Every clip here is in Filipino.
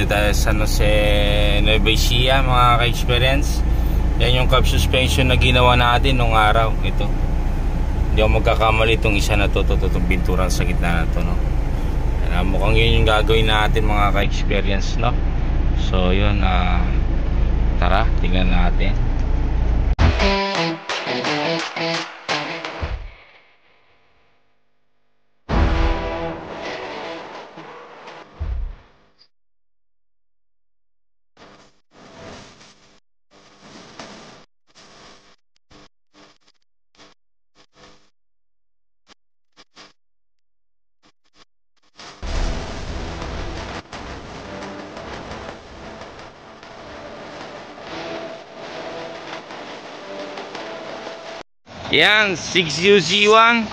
tayo sa San Jose, Nueva Ecija, mga ka-experience. Yan yung cap suspension na ginawa natin nung araw. Ito, hindi ako magkakamali itong isa na to, itong binturang sa gitna na to, no? Mukhang yun yung gagawin natin, mga ka-experience, no? So yun, tara, tingnan natin. Yan, 6UZ1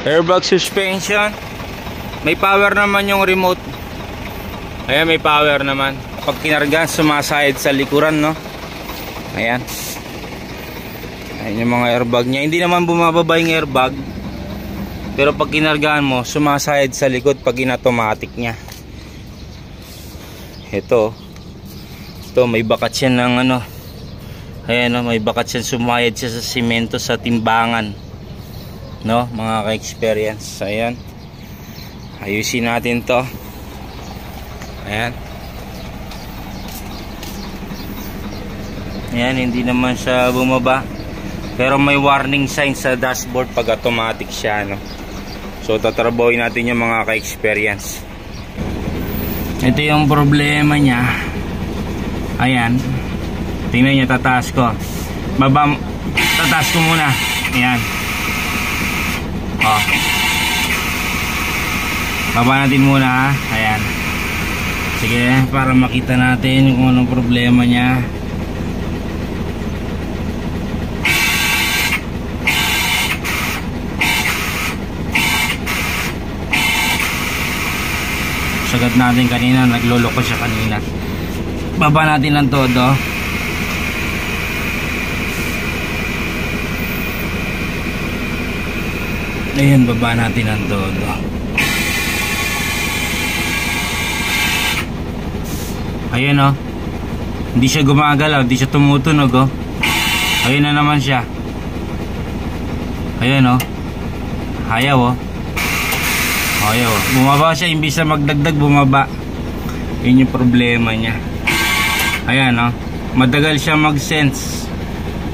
airbag suspension. May power naman yung remote. Ayan, may power naman. Pag kinarga, sumasayad sa likuran, no? Ayan. Ayan yung mga airbag nya. Hindi naman bumababa yung airbag, pero pag kinargaan mo, sumasayad sa likod pag in-automatic nya. Ito, may bakat siya ng ano. Ayan, no, may bakat siya, sumayad siya sa simento sa timbangan, no, mga ka-experience. Ayan, ayusin natin to. Ayan, hindi naman siya bumaba, pero may warning sign sa dashboard pag automatic siya, no. So tatrabahoin natin yung mga ka-experience. Ito yung problema niya. Ayan, tingnan nyo, tataas ko. Tataas ko muna. Ayan. Oh. Baba natin muna, ha. Ayan. Sige, para makita natin kung anong problema niya. Sagad natin kanina, nagloloko siya kanina. Baba natin lang todo. Ayan, baba natin ang todo. Ayan, oh. Hindi siya gumagalaw, hindi siya tumutunog, oh. Ayan na naman siya. Ayan, oh. Ayaw, oh. Ayaw, oh. Bumaba siya, imbis na magdagdag, bumaba. Yun yung problema niya. Ayan, oh. Madagal siya mag-sense.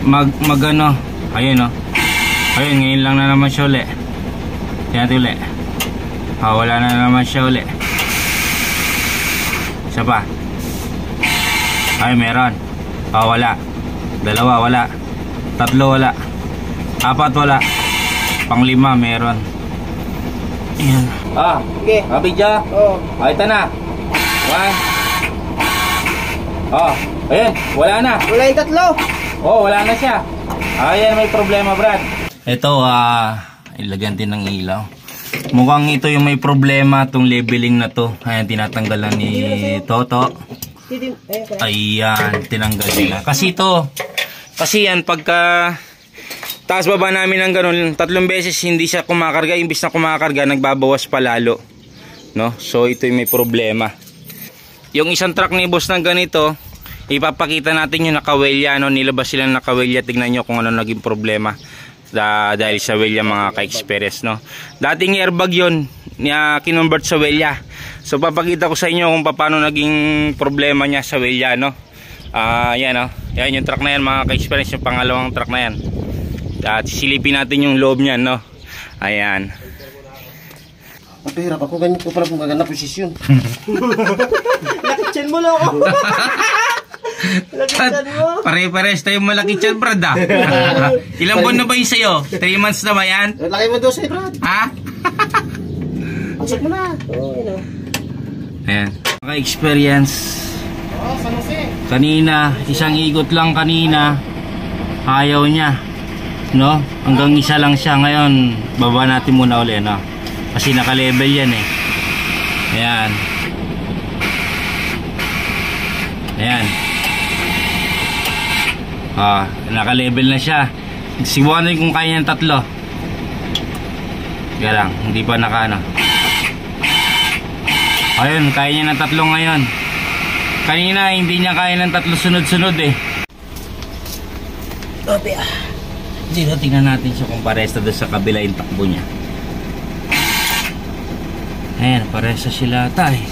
Mag-ano. Ayan, oh. Ayan, ngayon lang na naman siya ulit. Yan uli. Wala na naman siya uli. Isa pa. Ay, meron. Wala. Dalawa, wala. Tatlo, wala. Apat, wala. Panglima, meron. Ayan. Okay. Abidya. Ito na. 1. Ayan, wala na. Wala yung tatlo. Wala na siya. Ayan, may problema, Brad. Ito, ilagyan din ng ilaw. Mukhang ito yung may problema, itong leveling na to. Ayan, tinatanggal na ni Toto. Ayan, tinanggal nila. Kasi yan, pagka taas baba namin ng ganun, 3 beses hindi siya kumakarga. Imbis na kumakarga, nagbabawas pa lalo, no? So ito yung may problema. Yung isang truck ni boss ng ganito, ipapakita natin yung nakawelya, no? Nilabas sila ng nakawelya. Tignan nyo kung ano naging problema dahil sa welya, mga ka-experience, no? Dating airbag yun, kinonvert sa welya. So papakita ko sa inyo kung paano naging problema niya sa welya, no? Yan, no? Yan yung truck na yan, mga ka-experience, yung pangalawang truck na yan. At sisilipin natin yung loob niyan, no? Ayan. Napahirap ako, ganyan ko pala kung gaganda posisyon. Nakitsin mo lang ako. Pare-pares tayong malaki chan, Brad, ah. Ilang buwan na ba yung sa'yo? 3 months na ba yan? Laki mo 12, Brad. Ha? Check mo na. Ayan, maka-experience. San Jose. Kanina, isang ikot lang kanina, ayaw niya, no? Hanggang isa lang siya. Ngayon, baba natin muna ulit, no? Kasi naka-level yan, eh. Ayan. Ayan. Naka-level na siya. Sibukan rin kung kaya ng 3. Kaya lang, hindi pa naka, ano. Ayun, kaya niya ng 3 ngayon. Kanina hindi niya kaya ng 3 sunod-sunod eh. Ope ah. Dito tingnan natin siya kung parehas na doon sa kabila yung takbo niya. Ayan, parehas na sila ata eh.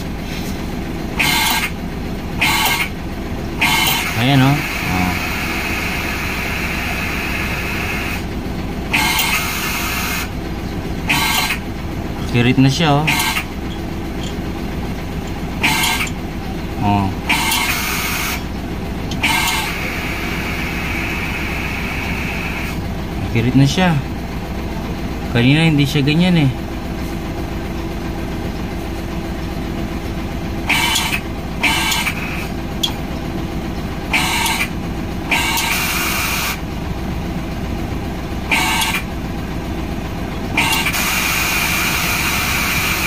Ayan oh. Kirit na siya oh. Oh. Kirit na siya. Kanina hindi siya ganyan eh.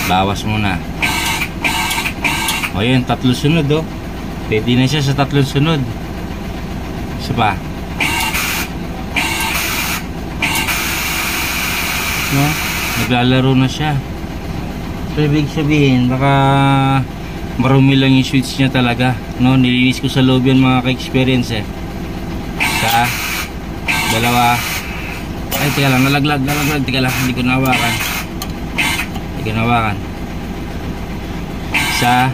Bawas muna. O yun, 3 sunod oh. Pwede na siya sa 3 sunod. Isa pa. No? Naglalaro na siya. So, ibig sabihin, baka marumi lang yung switch niya talaga. No? Nilinis ko sa loob yun mga ka-experience eh. Isa. 2. Ay, teka lang, nalaglag. Teka lang, hindi ko nawakan. Isa,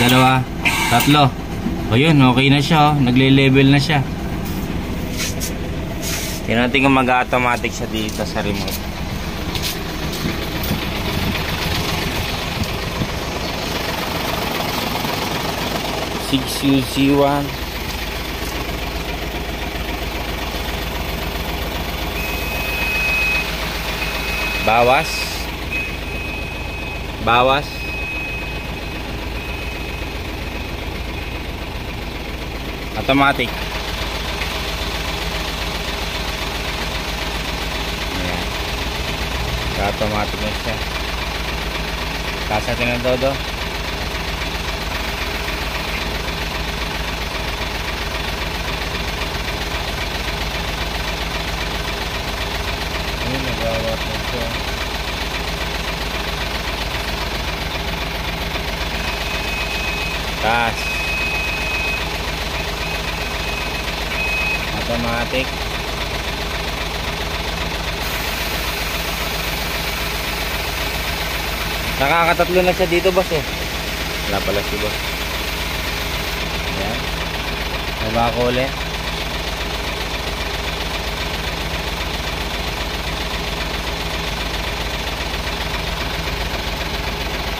2, 3. O yun, okay na siya oh. Nagle-level na siya. Tingnan natin kung mag-automatic siya dito sa remote. UZ1. Bawas. Automatic. Ayan. Automatic na siya. Taas natin ang todo. Ayan, nagawat na siya. Taas. Automatic. Nakakatatlo na siya dito boss eh. Wala pala si boss. Ayan. Naba ko ulit.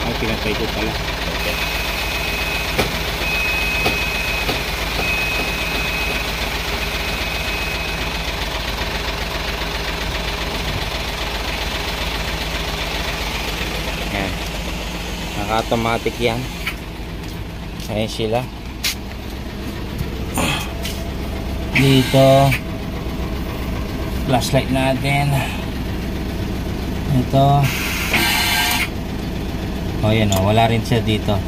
Ay, pinatay ko pala. Okay. Naka-automatic yan. Ayan sila. Dito flashlight natin. Ito. O yan o, wala rin siya dito.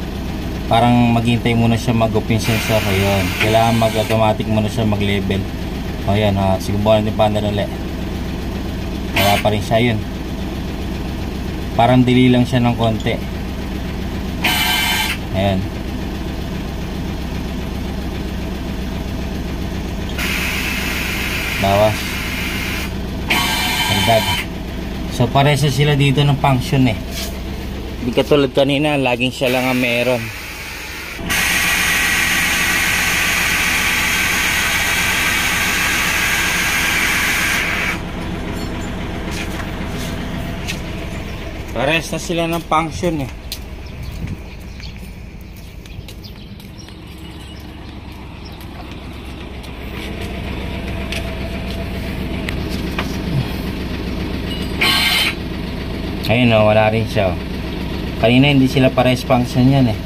Parang maghintay muna siya mag-open sensor. Ayun, kailangan mag-automatic muna siya mag-level. O yan o, sigabuhan natin pa ulit. Wala pa rin siya yun. Parang dili lang siya ng konti. Ayan. Bawas. Dagdag. So parehas sila dito ng function eh. Hindi katulad kanina, laging siya lang ang meron. Parehas na sila ng function eh. Ayun o, wala rin siya o. Kanina hindi sila parehas function yan eh.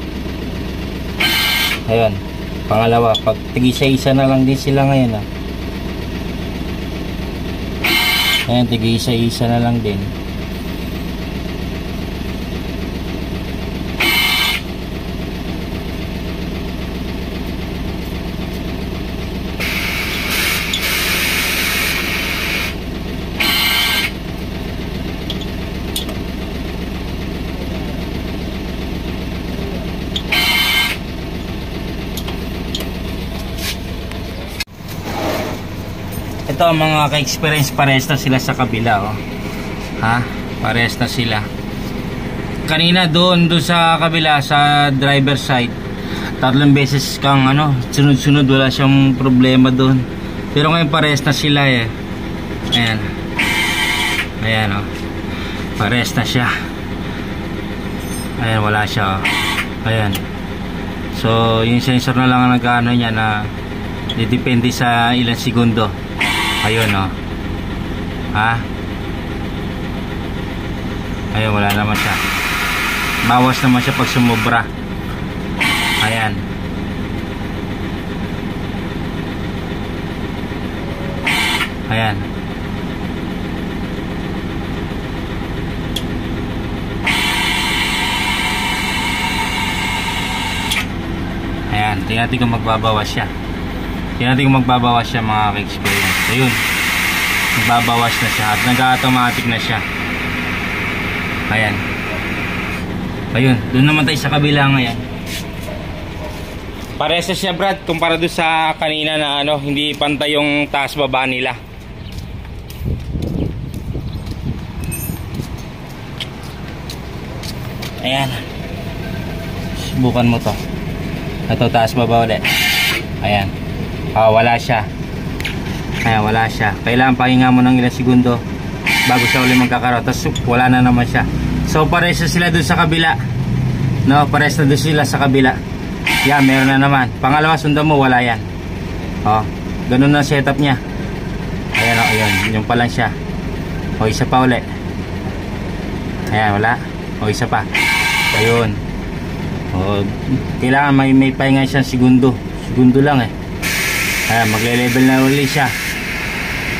Ayun, pangalawa, pag tig-isa-isa na lang din sila ngayon o. Ayun, tig-isa-isa na lang din. Ito ang mga ka-experience, pares na sila sa kabila, oh. Ha? Pares na sila. Kanina doon sa kabila, sa driver side, 3 beses kang sunod-sunod, wala siyang problema doon. Pero ngayon pares na sila eh. Ayan. Ayan, oh. Pares na siya. Ayan, wala siya, oh. Ayan. So, yung sensor na lang ang nag-ano niya na depende sa ilang segundo. Ayun, oh. Ha? Ayun, wala naman siya. Bawas naman siya pag sumobra. Ayan. Ayan. Ayan, tingnan natin kung magbabawas siya. Tingnan natin kung magbabawas siya, mga ka-experience. Ayun. Magbabawas na siya at nag-automatic na siya. Ayan. Ayun, doon naman tayo sa kabila ngayon. Pares na siya, Brad, kumpara doon sa kanina na hindi pantay yung taas baba nila. Ayan. Subukan mo to. Ito, taas baba ulit. Ayan. Wala siya. Ayan, wala siya. Kailangan pahinga mo ng ilang segundo bago siya ulit magkakaroon. Tapos wala na naman siya. So pares na sila doon sa kabila. No, pares na doon sila sa kabila. Yan, meron na naman. Pangalawa, sundan mo, wala yan. Ganun na setup niya. Ayan, ayun. Yung pa lang siya. Isa pa ulit. Ayan, wala. Isa pa. Ayun. Kailangan may pahinga siyang segundo. Segundo lang eh. Ayan, magle-level na uli siya.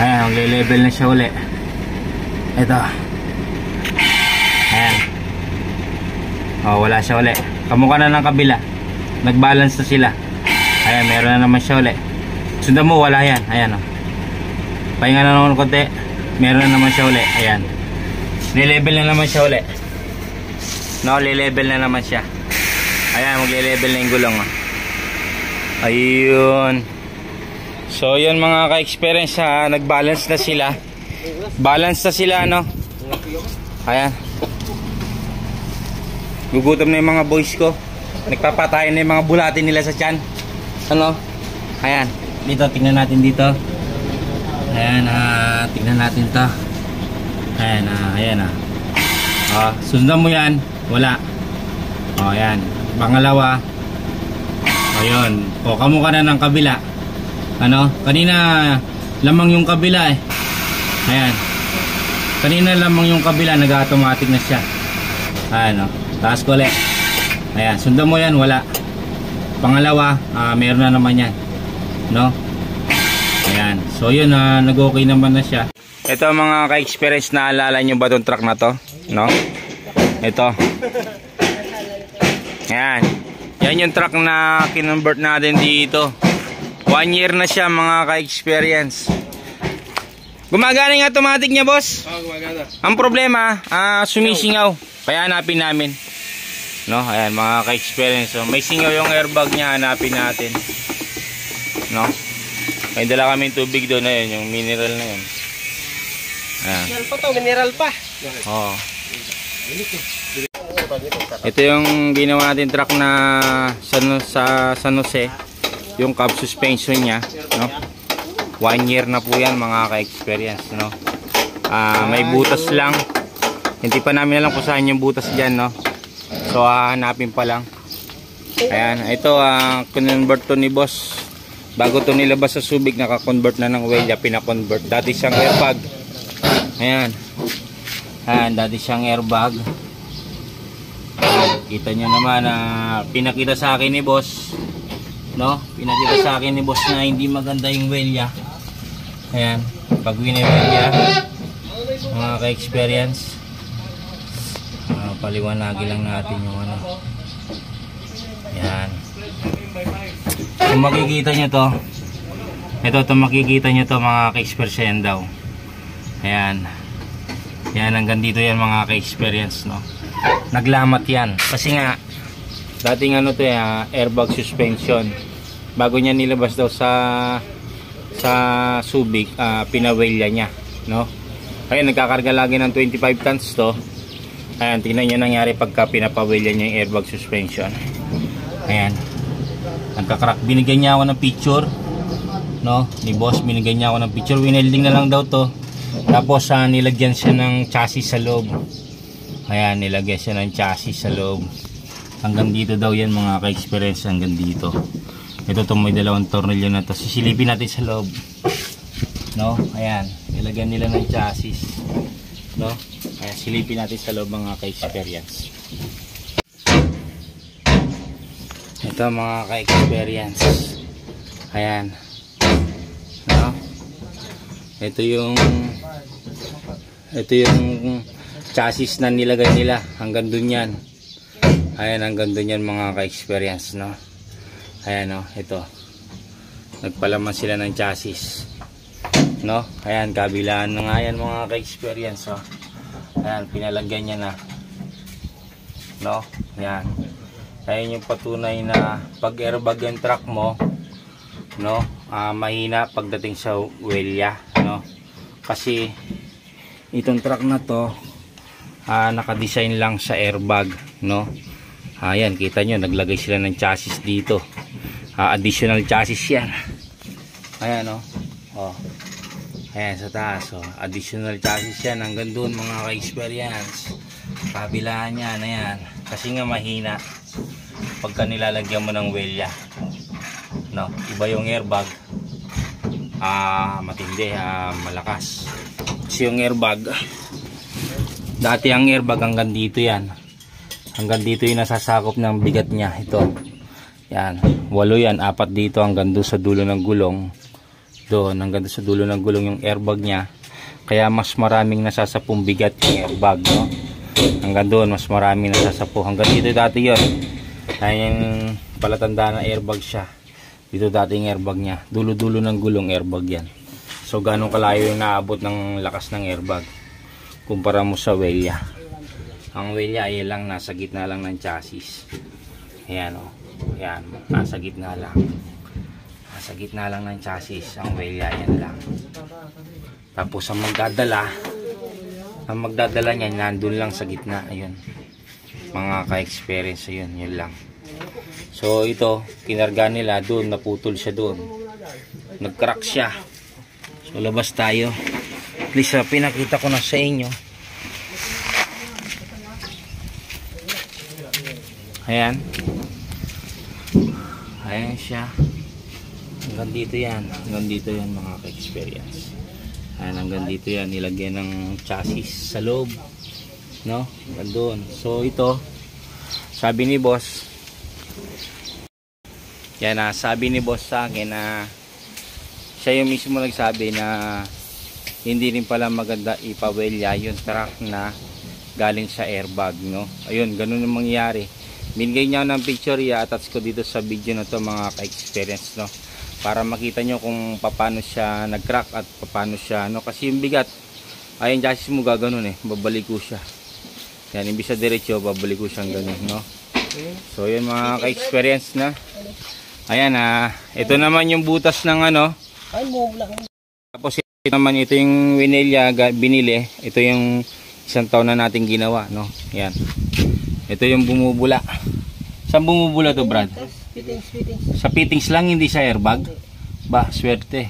Ayan, magle-level na siya uli. Ito. Ayan. Wala siya uli. Kamukha na ng kabila. Nag-balance na sila. Ayan, meron na naman siya uli. Sundan mo, wala yan. Ayan, pahinga na naman konti. Meron na naman siya uli. Ayan. Le-level na naman siya uli. No, le-level na naman siya. Ayan, magle-level na yung gulong. Ayun. So, yun mga ka-experience, nag-balance na sila. Balance na sila, Ayan. Gugutom na yung mga boys ko. Nagpapatayan na yung mga bulati nila sa tiyan. Ayan. Dito, tingnan natin dito. Ayan, tingnan natin to. Ayan, ayan. Sundan mo yan. Wala. Ayan. Pangalawa. Ayun. Kamukha na ng kabila. Kanina lamang yung kabila eh. Ayan. Kanina lamang yung kabila, nag-automatic na siya. Ayan, taas ko ulit. Ayan, sundan mo yan, wala. Pangalawa, meron na naman yan. Ayan. So yun, nag-okay naman na siya. Ito mga ka-experience, naalala nyo ba itong truck na to? Ito. Ayan. Yan yung truck na kinonvert natin dito. 1 year na siya mga ka-experience. Gumagana yung automatic niya, boss? Gumagana. Ang problema, sumisingaw. Kaya hanapin namin. Ayan mga ka-experience. May singaw yung airbag niya, hanapin natin. May dala kami tubig doon na yun, yung mineral na yun. Ayan. Mineral pa to, mineral pa. Ito yung ginawa natin truck na sa San Jose. Yung cab suspension niya, 1 year na po yan mga ka-experience, may butas lang. Hindi pa namin alam kung saan yung butas dyan, so hanapin pa lang. Ayan, ito convert to ni boss. Bago to nilabas sa Subic, naka-convert na ng Welya, pina-convert. Dati siyang airbag. Ayan. Ayan, dati siyang airbag. Kita nyo naman, pinakita sa akin ni boss. Pinakita sa akin ni boss na hindi maganda yung Welya. Ayan, pag winewelya, mga ka-experience, paliwanagin lang natin yung ayan. Kung makikita nyo to, ito makikita nyo to mga ka-experience daw. Ayan. Yan, hanggang dito yan mga ka-experience, naglamat yan kasi nga dating to airbag suspension. Bago niya nilabas daw sa sa Subic, pinawelya niya, no? Ayun, nagkakarga lagi ng 25 tons to. Ayan, tingnan nyo nangyari pagka pinapawelya niya yung airbag suspension. Ayan, nagkakrak. Binigyan niya ako ng picture, no? Ni boss, binigyan niya ako ng picture. Winelding na lang daw to. Tapos nilagyan siya ng chassis sa loob. Ayan, nilagyan siya ng chassis sa loob. Hanggang dito daw yan mga ka-experience, hanggang dito. Ito may dalawang tornilyo na to. Sisilipin natin sa loob, no? Ayan, nilagyan nila ng chassis, no? Ayan, silipin natin sa loob mga ka-experience. Ito mga ka-experience. Ayan, no? Ito yung chassis na nilagay nila. Hanggang dun yan. Ayan, hanggang dun yan mga ka-experience, no? Ayan, no? Ito. Nagpalaman sila ng chassis, no? Ayan, kabilaan na nga yan mga ka-experience, oh. Ayan, pinalagyan niya na, no? Ayan. Ayan yung patunay na pag airbag yung truck mo, no? Mahina pagdating sa welya, no? Kasi itong truck na to naka-design lang sa airbag, no? Ayan, kita nyo, naglagay sila ng chassis dito. Additional chassis yan. Ayan, no? Oh. Ayan, sa taas, oh. Additional chassis yan hanggang doon mga ka-experience. Kabilaan yan, ayan. Kasi nga mahina pagka nilalagyan mo ng welya, no? Iba yung airbag, matindi, malakas. Kasi yung airbag, dati ang airbag hanggang dito yan. Hanggang dito yung nasasakop ng bigat niya. Ito, yan, 8 yan, 4 dito hanggang doon sa dulo ng gulong. Doon, hanggang doon sa dulo ng gulong yung airbag niya. Kaya mas maraming nasasapong bigat yung airbag, no? Hanggang doon, mas maraming nasasapo. Hanggang dito dati yun. Ayan, palatanda na airbag siya. Dito dati yung airbag niya. Dulo-dulo ng gulong airbag yan. So, ganong kalayo yung naabot ng lakas ng airbag kumpara mo sa welya. Ang welya ay lang nasa gitna lang ng chassis. Ayan, o. Ayan, nasa gitna lang. Nasa gitna lang ng chassis. Ang welya yan lang. Tapos ang magdadala niya nandun lang sa gitna. Ayun, mga ka-experience, ayun, yun lang. So ito, kinarga nila doon, naputol siya doon, nag-crack siya. So labas tayo. Please, pinakita ko na sa inyo. Ayan, ayan siya. Hanggang dito yan. Hanggang dito yan mga ka-experience. Ayan, hanggang dito yan. Nilagyan ng chassis sa loob, no? Hanggang doon. So ito, sabi ni boss, yan, sabi ni boss sa akin na siya yung mismo nagsabi na hindi rin pala maganda ipawelya yung truck na galing sa airbag, no? Ayun, ganun yung mangyayari. Binigay niya ng picture, i-attach ko dito sa video na to mga ka-experience, no? Para makita nyo kung paano siya nag-crack at paano siya, no? Kasi yung bigat, ayun, chassis mo gaganon eh, babalik ko siya. Yan, imbis sa diretso, babalik ko siyang ganun, no? So yun mga ka-experience na. Ayan, ito naman yung butas ng ano. Tapos ito naman, ito yung winelya binili. Ito yung 1 taon na natin ginawa, no? Yan. Ito yung bumubula. Saan bumubula to, Brad? Fittings. Sa fittings lang, hindi sa airbag? Ba, swerte.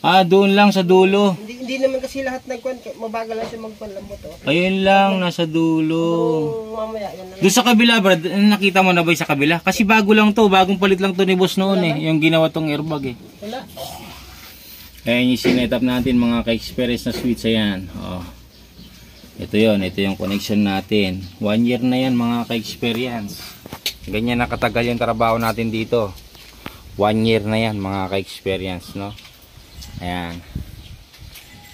Doon lang sa dulo. Hindi naman kasi lahat nagkuhan, mabagal lang siya magpanlambot, oh. Ayun lang, nasa dulo. Mamaya yan lang. Doon sa kabila, Brad, nakita mo na ba sa kabila? Kasi bago lang to, bagong palit lang to ni boss noon eh. Yung ginawa tong airbag eh. Wala. Ayan yung sinetap natin mga ka-experience na switch, ayan. Oh. Ito yung connection natin. 1 year na yan mga ka-experience. Ganyan nakatagal yung trabaho natin dito. 1 year na yan mga ka-experience, no? Ayan.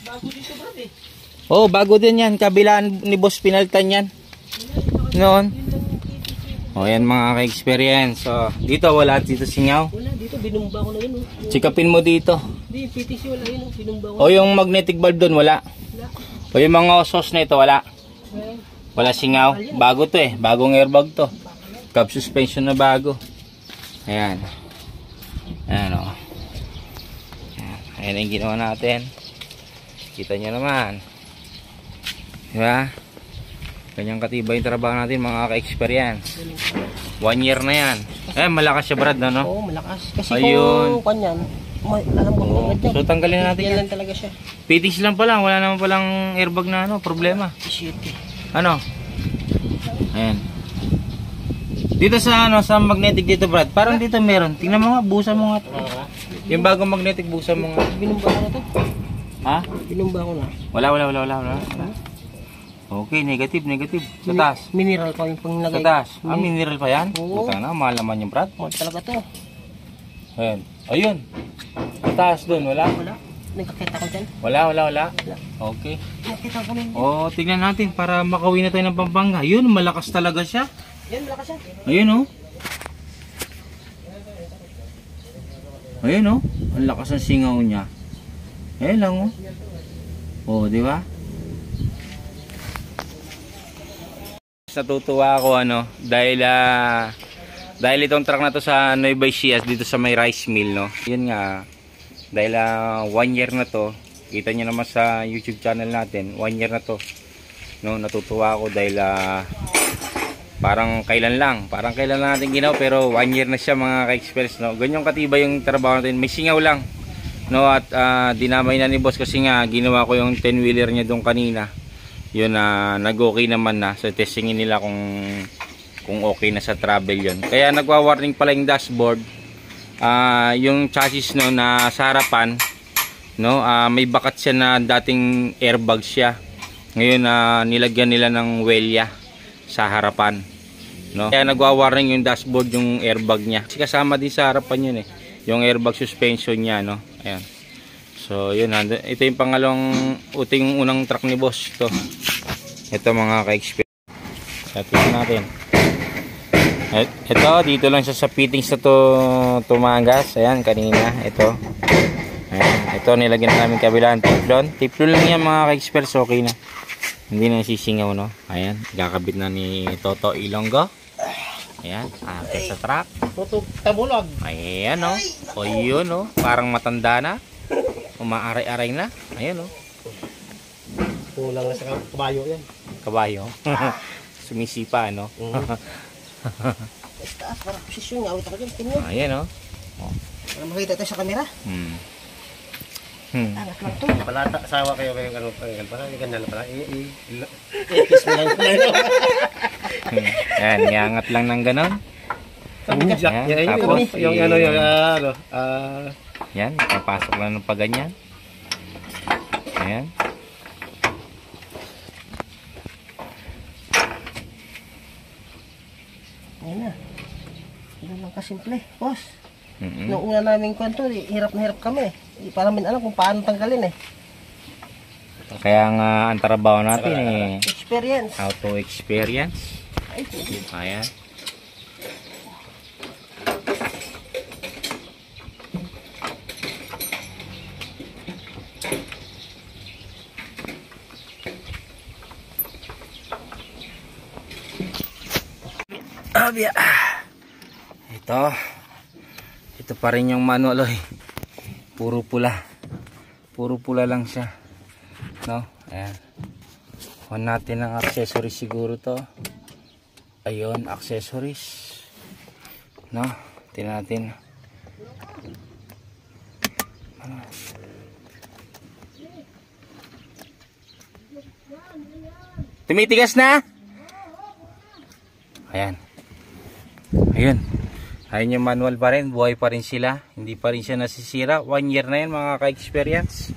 Bago dito, Brad eh. Oh, bago din yan. Kabilaan ni boss, pinalitan yan noon. Oh, yan mga ka-experience. So, dito wala dito singaw. Wala dito, binumba ko na yun, oh. Chikapin mo dito. Hindi, fittings wala yun, oh. Binumba ko. O yung magnetic valve doon, wala. O yung mga sauce na ito, wala. Wala singaw. Bago to eh. Bagong airbag to. Cab suspension na bago. Ayan. Ayan, o. Ayan ang ginawa natin. Kita nyo naman. Diba? Kanyang katibay yung trabaho natin mga ka-experience. 1 year na yan. Eh, malakas siya Brad, no? Oo, malakas. Kasi Ayun. kung kanyan, alam ko Oo. agad yan. So, tanggalin natin Yan yan. lang talaga siya. Fittings lang pala. Wala naman palang airbag na problema. Shit. Ano? Ayan. Dito sa sa magnetic dito Brad, parang dito meron. Tingnan mo nga, busa mo nga. Yung bagong magnetic, busa mo nga. Binumba ko na to. Ha? Binumba ko na. Wala. Okay, negative. Sa taas. Mineral pa yung Sa panglagay. taas. Mineral pa yan? Oo. Buta na, mahal naman yung Brad. Oh, talaga to. Ayan. Ayun. Sa taas doon, wala? Wala. Nagkakita ko dyan. Wala. Okay. Nakita ko na yun. O, tignan natin para makauwi na tayo ng Pampanga. Ayun, malakas talaga siya. Yan, malakas yan. Ayun oh. Ayun oh. Ang lakas ng singaw niya. Ayun lang oh. Oh, di ba? Natutuwa ako dahil itong truck na to sa Nueva Ecija dito sa may rice mill, no. Yun nga, dahil 1 year na to. Kita niyo naman sa YouTube channel natin, 1 year na to. No, natutuwa ako dahil parang kailan lang natin ginawa, pero 1 year na siya mga ka-express, no. Ganyan katibay yung trabaho natin. May singaw lang, no, at dinamay na ni boss kasi nga ginawa ko yung 10-wheeler niya doon kanina. Yun nag-okay naman na. So testingin nila kung okay na sa travel yun. Kaya nagwa-warning pala yung dashboard. Yung chassis no na sa harapan, no, may bakat siya na dating airbag siya. Ngayon nilagyan nila ng welya sa harapan, no. Kaya nagwa-warning yung dashboard yung airbag niya. Kasi kasama din sa harapan yun yung airbag suspension niya, no. Ayan. So yun, ito yung pangalawang uting unang truck ni boss to. Ito mga ka-experience. Tingnan natin. Ito dito lang siya sa fittings na to tumagas. Ayan kanina, ito. Ayan, ito nilagyan namin kabilang teflon. Teflon lang yan mga ka-experience, okay na. Hindi na sisingaw, no. Ayan, kakabit na ni Toto Ilonggo. Ayan, akit sa truck. Tutog tabulag. Ayan, no. O yun, no. Parang matanda na. Umaaray-aray na. Ayan, no. Kulang na sa kabayo yan. Kabayo. Sumisipa, no. Taas, parang posisyon nga. Awit ako dyan. Tingnan. Ayan, no. Para makita tayo sa camera. Angat lang to. Palata, asawa kayo kayong ano, pala, ganyan na pala. Kiss mo lang pala. Ayan, iangat lang ng ganon. Ayan, tapos yung ano, yan, papasok lang ng paganyan. Ayan. Ayan na. Ganun lang kasimple, boss. Nung una naming kwento, hirap na hirap kami. Hindi pa namin alam kung paano tanggalin Kaya nga ang trabaho natin Experience. auto experience. Ayan. Ito pa rin yung manual, puro pula lang siya, no. Ayan, kuha natin ng accessories siguro to. Ayun, accessories, no. Tingnan natin. Tumitigas na. Ayan. Ayun. Ayun yung manual pa rin. Buhay pa rin sila. Hindi pa rin siya nasisira. 1 year na yan mga ka-experience.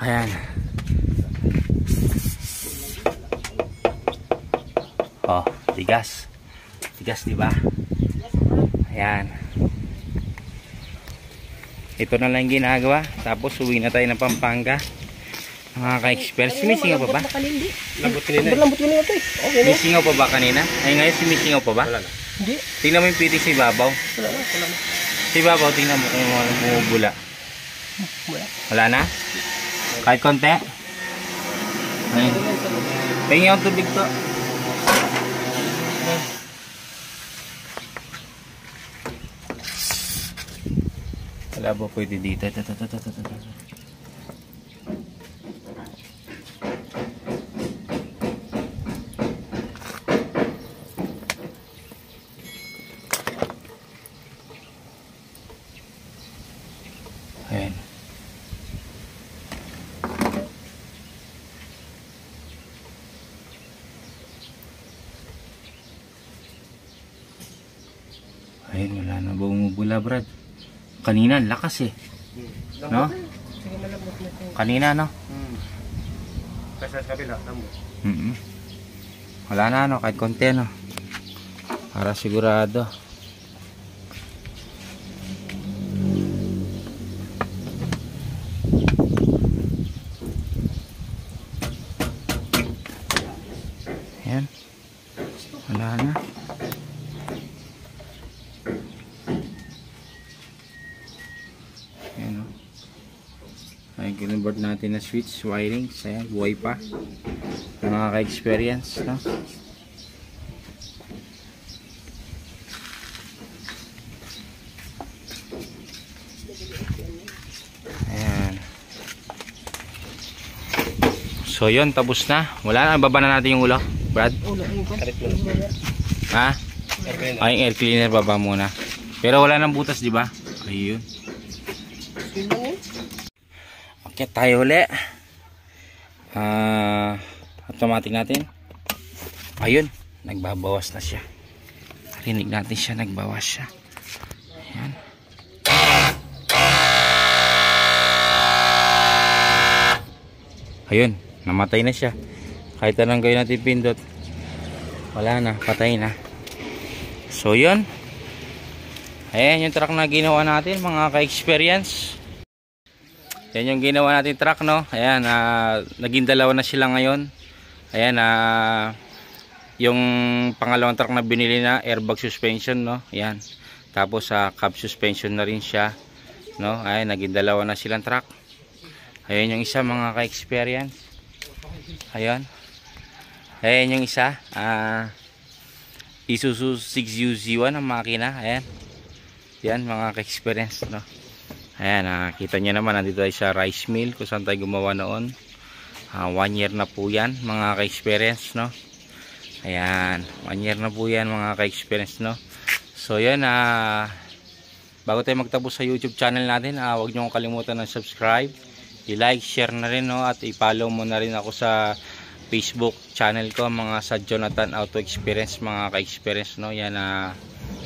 Ayan. Oh, tigas. Tigas, diba? Ayan. Ito na lang ginagawa. Tapos uwi na tayo ng Pampanga. Mga ka-experience. Sumisingaw pa ba? Lambot kanina. Lambot kanina ito Okay na. Sumisingaw pa ba kanina? Ay ngayon sumisingaw pa ba? Wala na. Hindi. Tingnan mo yung pitik sa ibabaw. Wala na. Sa ibabaw, tingnan mo kung ano bumubula. Wala. Wala na? Kahit konti? Ayun. Tingnan yung tubig to. Wala ba pwede dito? Ito. Ayan. Ayun, wala na bumubula, Brad. Kanina, lakas eh. No? Sige, malambot na ito. Kanina, no? Kasi sa kabila, tamo. Wala na, no? Kahit konti, no? Para sigurado. Ayan. Wala na. Ayan, no? Ay, kinonvert natin na switch, wiring. Ayan, buhay pa. Nakaka-experience, no? Ayan. So yun, tapos na. Wala na, baba na natin yung ulo, Brad. Ulo, ayun ko. Karit mo. Ha? Airplane. Ay, air cleaner baba muna. Pero wala nang butas, di ba? Ayun. Yun lang yun. Okay, tayo uli. Automatic natin. Ayun, nagbabawas na siya. Rinig natin siya, nagbawas siya. Ayan. Ayun, namatay na siya. Kahit anong gawin natin pindot, wala na, patay na. So yun. Ayan yung truck na ginawa natin, mga ka-experience. Yan yung ginawa natin truck, no? Ayan, naging dalawa na sila ngayon. Ayan, yung pangalawang truck na binili na, airbag suspension, no? Ayan. Tapos cab suspension na rin siya, no? Ayan, naging dalawa na silang truck. Ayan yung isa, mga ka-experience. Ayan. Ayan yung isa, Isuzu 6UZ1 ang makina. Ayan. Yan, mga ka-experience, no? Ayan, kita nyo naman, nandito tayo sa rice mill kung saan tayo gumawa noon. 1 year na po yan, mga ka-experience, no? Ayan, 1 year na po yan, mga ka-experience, no? So yan, bago tayo magtapos sa YouTube channel natin, huwag nyo kalimutan na subscribe, i-like, share na rin, no? At i-follow mo na rin ako sa Facebook channel ko, mga sa Jonathan Auto Experience, mga ka-experience, no? Yan,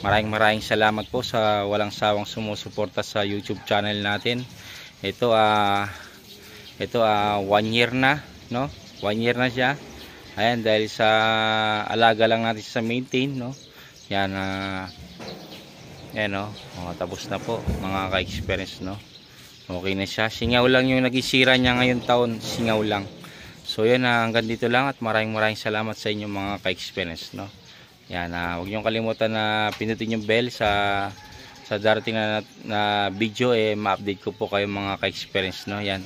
maraming salamat po sa walang sawang sumusuporta sa YouTube channel natin. Ito 1 year na, no? 1 year na siya. Ayan, dahil sa alaga lang natin sa maintain, no? Yan, no? Tapos na po, mga ka-experience, no? Okay na siya. Singaw lang yung nagisira niya ngayon taon, singaw lang. So yan, hanggang dito lang at maraming salamat sa inyo, mga ka-experience, no? Yan, huwag niyong kalimutan na pinutin yung bell sa darating na video, ma-update ko po kayo, mga ka-experience, no? Yan.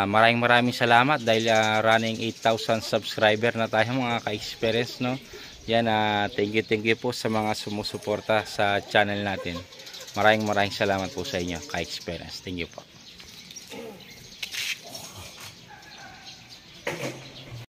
Maraming salamat dahil running 8,000 subscriber na tayo, mga ka-experience, no? Yan, thank you po sa mga sumusuporta sa channel natin. Maraming salamat po sa inyo, ka-experience. Thank you po.